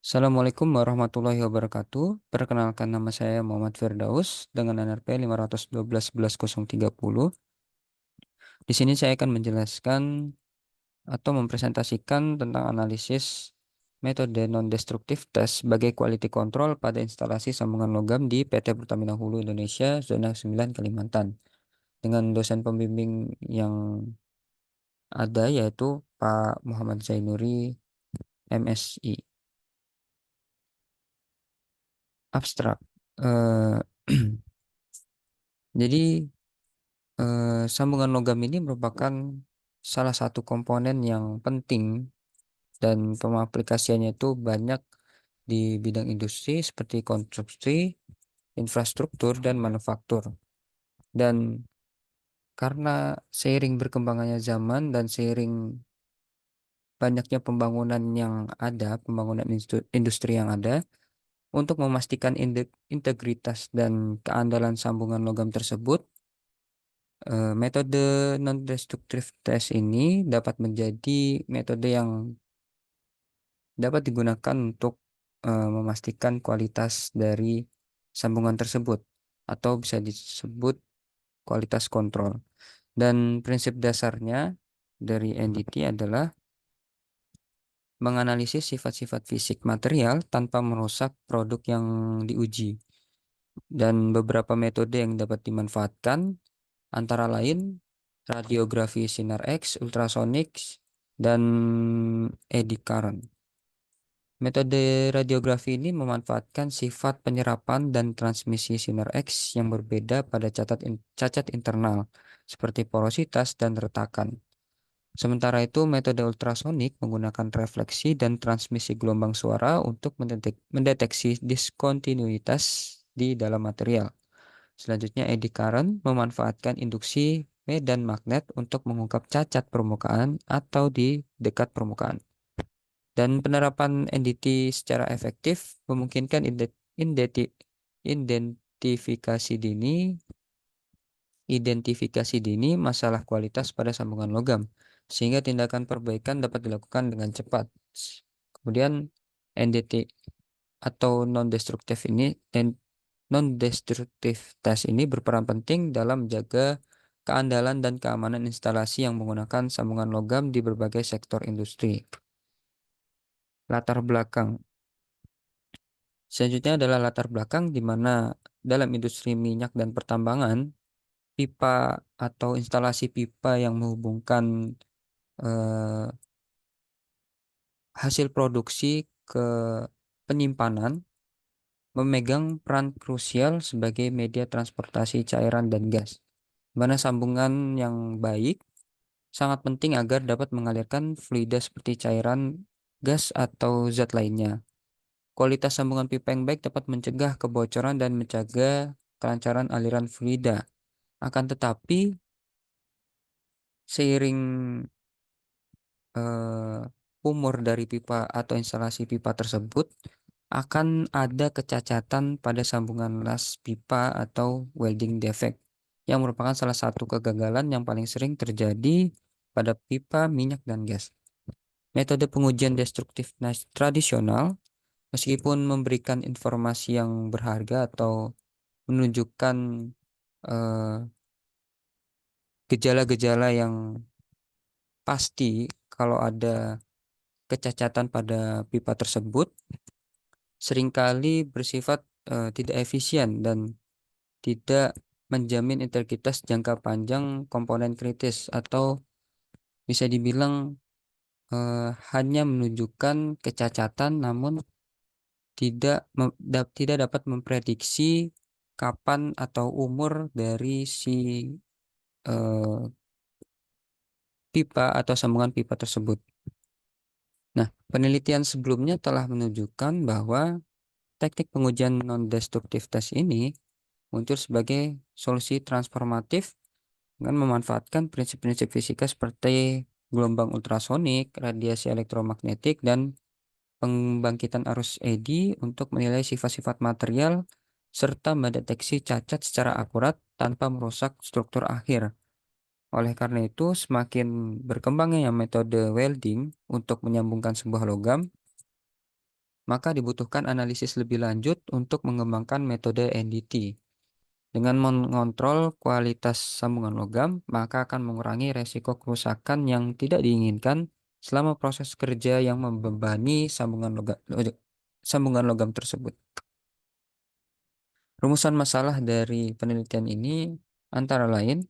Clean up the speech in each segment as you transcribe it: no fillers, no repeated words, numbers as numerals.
Assalamualaikum warahmatullahi wabarakatuh. Perkenalkan nama saya Muhammad Firdaus dengan NRP 512 11 030. Di sini saya akan menjelaskan atau mempresentasikan tentang analisis metode non-destruktif test sebagai quality control pada instalasi sambungan logam di PT Pertamina Hulu Indonesia Zona 9 Kalimantan dengan dosen pembimbing yang ada yaitu Pak Muhammad Zainuri MSI. Abstrak. Eh, jadi sambungan logam ini merupakan salah satu komponen yang penting dan pengaplikasiannya itu banyak di bidang industri seperti konstruksi, infrastruktur, dan manufaktur. Dan karena seiring berkembangannya zaman dan seiring banyaknya pembangunan yang ada, pembangunan industri yang ada, untuk memastikan integritas dan keandalan sambungan logam tersebut, metode non-destructive test ini dapat menjadi metode yang dapat digunakan untuk memastikan kualitas dari sambungan tersebut atau bisa disebut kualitas kontrol. Dan prinsip dasarnya dari NDT adalah menganalisis sifat-sifat fisik material tanpa merusak produk yang diuji. Dan beberapa metode yang dapat dimanfaatkan antara lain radiografi sinar X, ultrasonik, dan eddy current. Metode radiografi ini memanfaatkan sifat penyerapan dan transmisi sinar X yang berbeda pada cacat internal, seperti porositas dan retakan. Sementara itu, metode ultrasonik menggunakan refleksi dan transmisi gelombang suara untuk mendeteksi diskontinuitas di dalam material. Selanjutnya, eddy current memanfaatkan induksi medan magnet untuk mengungkap cacat permukaan atau di dekat permukaan. Dan penerapan NDT secara efektif memungkinkan identifikasi dini masalah kualitas pada sambungan logam, sehingga tindakan perbaikan dapat dilakukan dengan cepat. Kemudian NDT atau non-destructive test ini berperan penting dalam menjaga keandalan dan keamanan instalasi yang menggunakan sambungan logam di berbagai sektor industri. Latar belakang. Selanjutnya adalah latar belakang di mana dalam industri minyak dan pertambangan, pipa atau instalasi pipa yang menghubungkan eh, hasil produksi ke penyimpanan memegang peran krusial sebagai media transportasi cairan dan gas. Di mana sambungan yang baik sangat penting agar dapat mengalirkan fluida seperti cairan, gas, atau zat lainnya. Kualitas sambungan pipa yang baik dapat mencegah kebocoran dan menjaga kelancaran aliran fluida. Akan tetapi, seiring umur dari pipa atau instalasi pipa tersebut, akan ada kecacatan pada sambungan las pipa atau welding defect, yang merupakan salah satu kegagalan yang paling sering terjadi pada pipa minyak dan gas. Metode pengujian destruktif tradisional, meskipun memberikan informasi yang berharga atau menunjukkan eh, gejala-gejala yang pasti kalau ada kecacatan pada pipa tersebut, seringkali bersifat tidak efisien dan tidak menjamin integritas jangka panjang komponen kritis, atau bisa dibilang hanya menunjukkan kecacatan namun tidak dapat memprediksi kapan atau umur dari si eh, pipa atau sambungan pipa tersebut. Nah, penelitian sebelumnya telah menunjukkan bahwa teknik pengujian non-destruktif test ini muncul sebagai solusi transformatif dengan memanfaatkan prinsip-prinsip fisika seperti gelombang ultrasonik, radiasi elektromagnetik, dan pembangkitan arus eddy untuk menilai sifat-sifat material serta mendeteksi cacat secara akurat tanpa merusak struktur akhir. Oleh karena itu, semakin berkembangnya metode welding untuk menyambungkan sebuah logam, maka dibutuhkan analisis lebih lanjut untuk mengembangkan metode NDT. Dengan mengontrol kualitas sambungan logam, maka akan mengurangi resiko kerusakan yang tidak diinginkan selama proses kerja yang membebani sambungan logam tersebut. Rumusan masalah dari penelitian ini antara lain: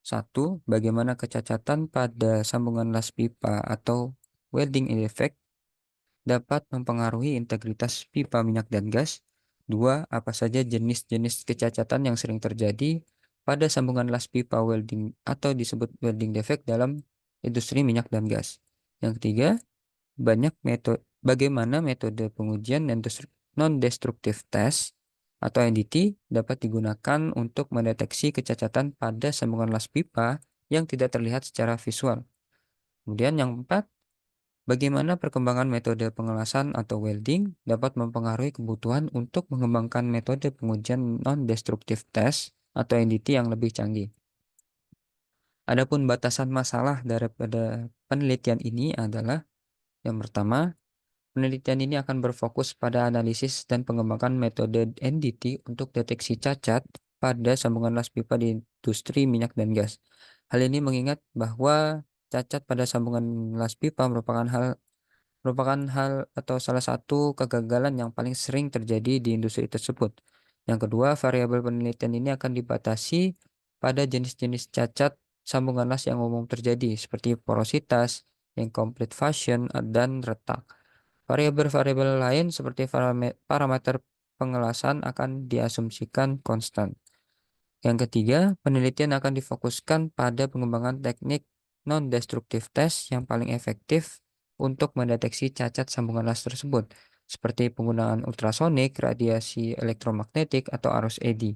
1. Bagaimana kecacatan pada sambungan las pipa atau welding defect dapat mempengaruhi integritas pipa minyak dan gas. 2. Apa saja jenis-jenis kecacatan yang sering terjadi pada sambungan las pipa welding atau disebut welding defect dalam industri minyak dan gas. Yang ketiga, bagaimana metode pengujian non-destructive test atau NDT dapat digunakan untuk mendeteksi kecacatan pada sambungan las pipa yang tidak terlihat secara visual. Kemudian yang keempat, bagaimana perkembangan metode pengelasan atau welding dapat mempengaruhi kebutuhan untuk mengembangkan metode pengujian non-destructive test atau NDT yang lebih canggih. Adapun batasan masalah daripada penelitian ini adalah: yang pertama, penelitian ini akan berfokus pada analisis dan pengembangan metode NDT untuk deteksi cacat pada sambungan las pipa di industri minyak dan gas. Hal ini mengingat bahwa cacat pada sambungan las pipa merupakan hal atau salah satu kegagalan yang paling sering terjadi di industri tersebut. Yang kedua, variabel penelitian ini akan dibatasi pada jenis-jenis cacat sambungan las yang umum terjadi, seperti porositas, incomplete fusion, dan retak. Variabel-variabel lain seperti parameter pengelasan akan diasumsikan konstan. Yang ketiga, penelitian akan difokuskan pada pengembangan teknik non-destructive test yang paling efektif untuk mendeteksi cacat sambungan las tersebut, seperti penggunaan ultrasonik, radiasi elektromagnetik, atau arus ED.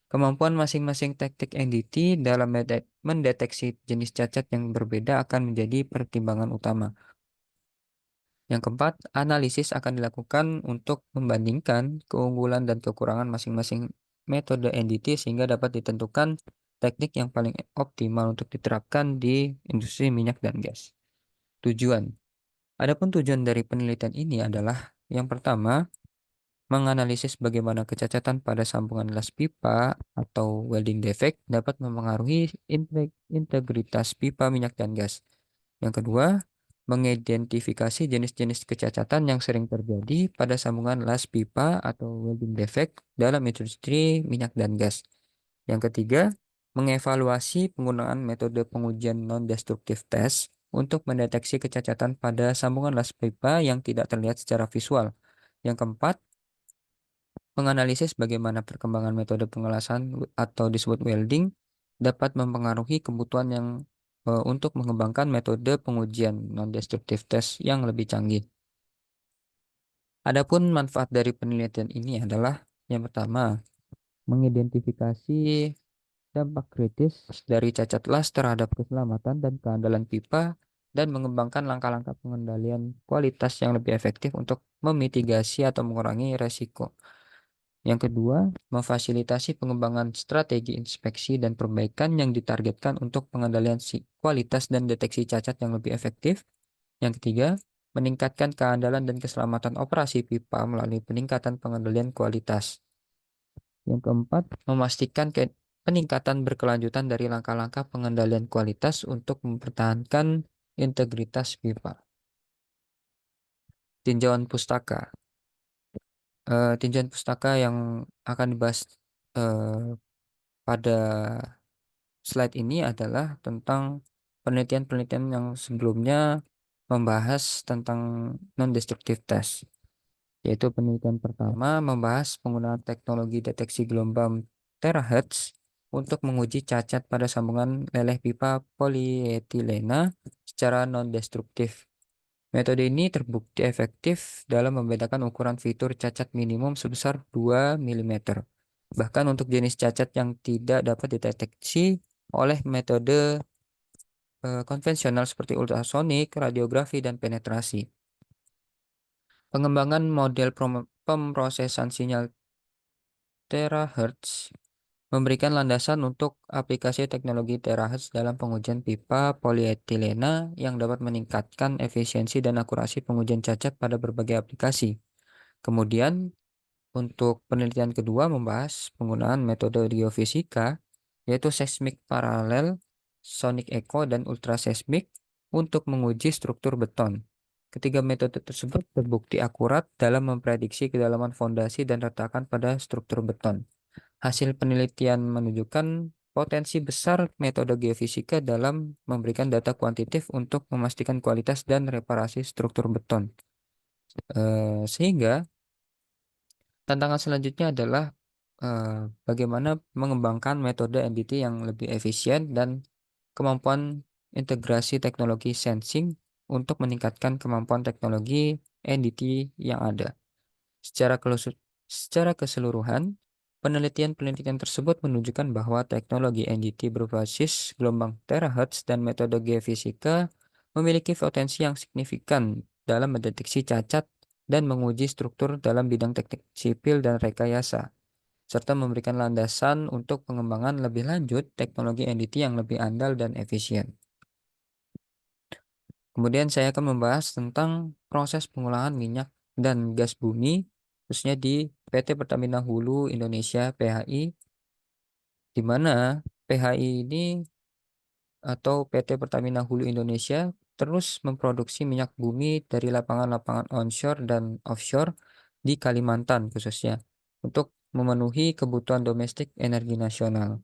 Kemampuan masing-masing teknik NDT dalam mendeteksi jenis cacat yang berbeda akan menjadi pertimbangan utama. Yang keempat, analisis akan dilakukan untuk membandingkan keunggulan dan kekurangan masing-masing metode NDT sehingga dapat ditentukan teknik yang paling optimal untuk diterapkan di industri minyak dan gas. Tujuan. Adapun tujuan dari penelitian ini adalah: yang pertama, menganalisis bagaimana kecacatan pada sambungan las pipa atau welding defect dapat mempengaruhi integritas pipa minyak dan gas. Yang kedua, mengidentifikasi jenis-jenis kecacatan yang sering terjadi pada sambungan las pipa atau welding defect dalam industri minyak dan gas. Yang ketiga, mengevaluasi penggunaan metode pengujian non-destructive test untuk mendeteksi kecacatan pada sambungan las pipa yang tidak terlihat secara visual. Yang keempat, menganalisis bagaimana perkembangan metode pengelasan atau disebut welding dapat mempengaruhi kebutuhan untuk mengembangkan metode pengujian non-destructive test yang lebih canggih. Adapun manfaat dari penelitian ini adalah: yang pertama, mengidentifikasi dampak kritis dari cacat las terhadap keselamatan dan keandalan pipa dan mengembangkan langkah-langkah pengendalian kualitas yang lebih efektif untuk memitigasi atau mengurangi resiko. Yang kedua, memfasilitasi pengembangan strategi inspeksi dan perbaikan yang ditargetkan untuk pengendalian kualitas dan deteksi cacat yang lebih efektif. Yang ketiga, meningkatkan keandalan dan keselamatan operasi pipa melalui peningkatan pengendalian kualitas. Yang keempat, memastikan peningkatan berkelanjutan dari langkah-langkah pengendalian kualitas untuk mempertahankan integritas pipa. Tinjauan pustaka. Tinjauan pustaka yang akan dibahas pada slide ini adalah tentang penelitian-penelitian yang sebelumnya membahas tentang non-destructive test, yaitu penelitian pertama membahas penggunaan teknologi deteksi gelombang terahertz untuk menguji cacat pada sambungan leleh pipa polietilena secara non-destruktif. Metode ini terbukti efektif dalam membedakan ukuran fitur cacat minimum sebesar 2 mm. Bahkan untuk jenis cacat yang tidak dapat dideteksi oleh metode konvensional seperti ultrasonik, radiografi, dan penetrasi. Pengembangan model pemrosesan sinyal terahertz memberikan landasan untuk aplikasi teknologi terahertz dalam pengujian pipa polietilena yang dapat meningkatkan efisiensi dan akurasi pengujian cacat pada berbagai aplikasi. Kemudian untuk penelitian kedua membahas penggunaan metode geofisika, yaitu seismik paralel, sonic echo, dan ultraseismik untuk menguji struktur beton. Ketiga metode tersebut terbukti akurat dalam memprediksi kedalaman fondasi dan retakan pada struktur beton. Hasil penelitian menunjukkan potensi besar metode geofisika dalam memberikan data kuantitatif untuk memastikan kualitas dan reparasi struktur beton. Sehingga tantangan selanjutnya adalah bagaimana mengembangkan metode NDT yang lebih efisien dan kemampuan integrasi teknologi sensing untuk meningkatkan kemampuan teknologi NDT yang ada. Secara keseluruhan, penelitian-penelitian tersebut menunjukkan bahwa teknologi NDT berbasis gelombang terahertz dan metode geofisika memiliki potensi yang signifikan dalam mendeteksi cacat dan menguji struktur dalam bidang teknik sipil dan rekayasa, serta memberikan landasan untuk pengembangan lebih lanjut teknologi NDT yang lebih andal dan efisien. Kemudian saya akan membahas tentang proses pengolahan minyak dan gas bumi, khususnya di PT Pertamina Hulu Indonesia (PHI), di mana PHI ini atau PT Pertamina Hulu Indonesia terus memproduksi minyak bumi dari lapangan-lapangan onshore dan offshore di Kalimantan khususnya untuk memenuhi kebutuhan domestik energi nasional.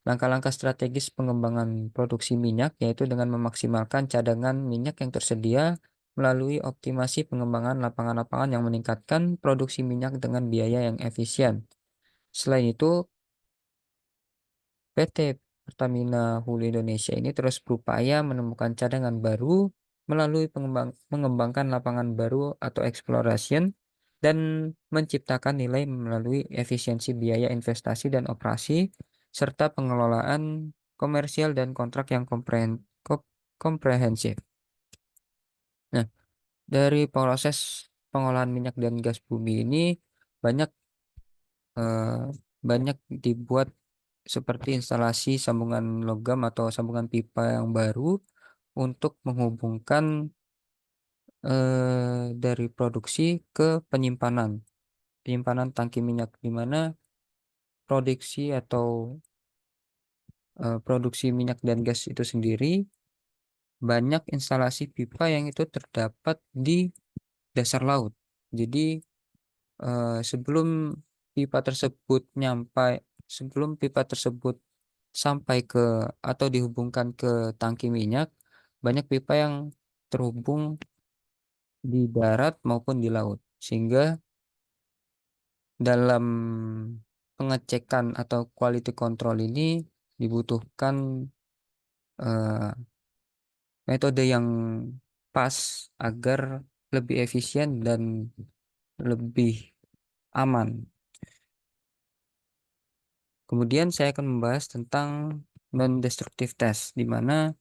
Langkah-langkah strategis pengembangan produksi minyak yaitu dengan memaksimalkan cadangan minyak yang tersedia melalui optimasi pengembangan lapangan-lapangan yang meningkatkan produksi minyak dengan biaya yang efisien. Selain itu, PT Pertamina Hulu Indonesia ini terus berupaya menemukan cadangan baru melalui mengembangkan lapangan baru atau exploration dan menciptakan nilai melalui efisiensi biaya investasi dan operasi serta pengelolaan komersial dan kontrak yang komprehensif. Nah, dari proses pengolahan minyak dan gas bumi ini banyak eh, banyak dibuat seperti instalasi sambungan logam atau sambungan pipa yang baru untuk menghubungkan dari produksi ke penyimpanan tangki minyak, di mana produksi atau produksi minyak dan gas itu sendiri banyak instalasi pipa yang itu terdapat di dasar laut. Jadi sebelum pipa tersebut sebelum pipa tersebut sampai ke atau dihubungkan ke tangki minyak, banyak pipa yang terhubung di darat maupun di laut, sehingga dalam pengecekan atau quality control ini dibutuhkan eh, metode yang pas agar lebih efisien dan lebih aman. Kemudian saya akan membahas tentang non-destructive test, di mana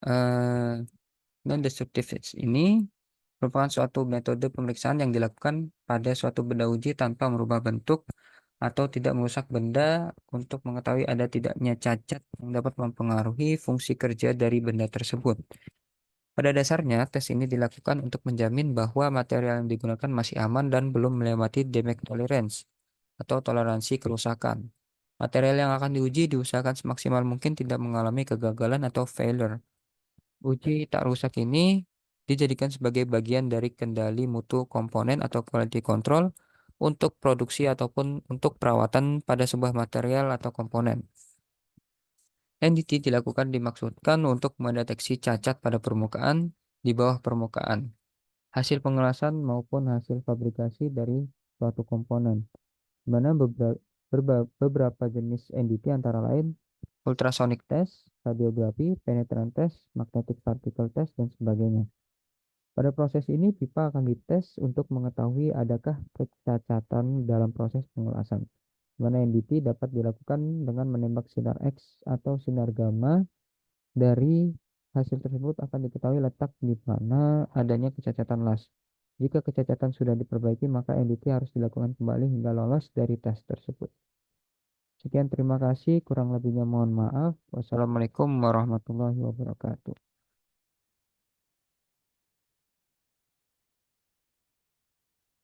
eh, non-destructive test ini merupakan suatu metode pemeriksaan yang dilakukan pada suatu benda uji tanpa merubah bentuk atau tidak merusak benda untuk mengetahui ada tidaknya cacat yang dapat mempengaruhi fungsi kerja dari benda tersebut. Pada dasarnya, tes ini dilakukan untuk menjamin bahwa material yang digunakan masih aman dan belum melewati defect tolerance atau toleransi kerusakan. Material yang akan diuji diusahakan semaksimal mungkin tidak mengalami kegagalan atau failure. Uji tak rusak ini dijadikan sebagai bagian dari kendali mutu komponen atau quality control untuk produksi ataupun untuk perawatan pada sebuah material atau komponen. NDT dimaksudkan untuk mendeteksi cacat pada permukaan, di bawah permukaan, hasil pengelasan maupun hasil fabrikasi dari suatu komponen, di mana beberapa jenis NDT antara lain ultrasonic test, radiografi, penetrant test, magnetic particle test, dan sebagainya. Pada proses ini, pipa akan dites untuk mengetahui adakah kecacatan dalam proses pengelasan. Di mana NDT dapat dilakukan dengan menembak sinar X atau sinar gamma. Dari hasil tersebut akan diketahui letak di mana adanya kecacatan las. Jika kecacatan sudah diperbaiki, maka NDT harus dilakukan kembali hingga lolos dari tes tersebut. Sekian, terima kasih. Kurang lebihnya mohon maaf. Wassalamualaikum warahmatullahi wabarakatuh.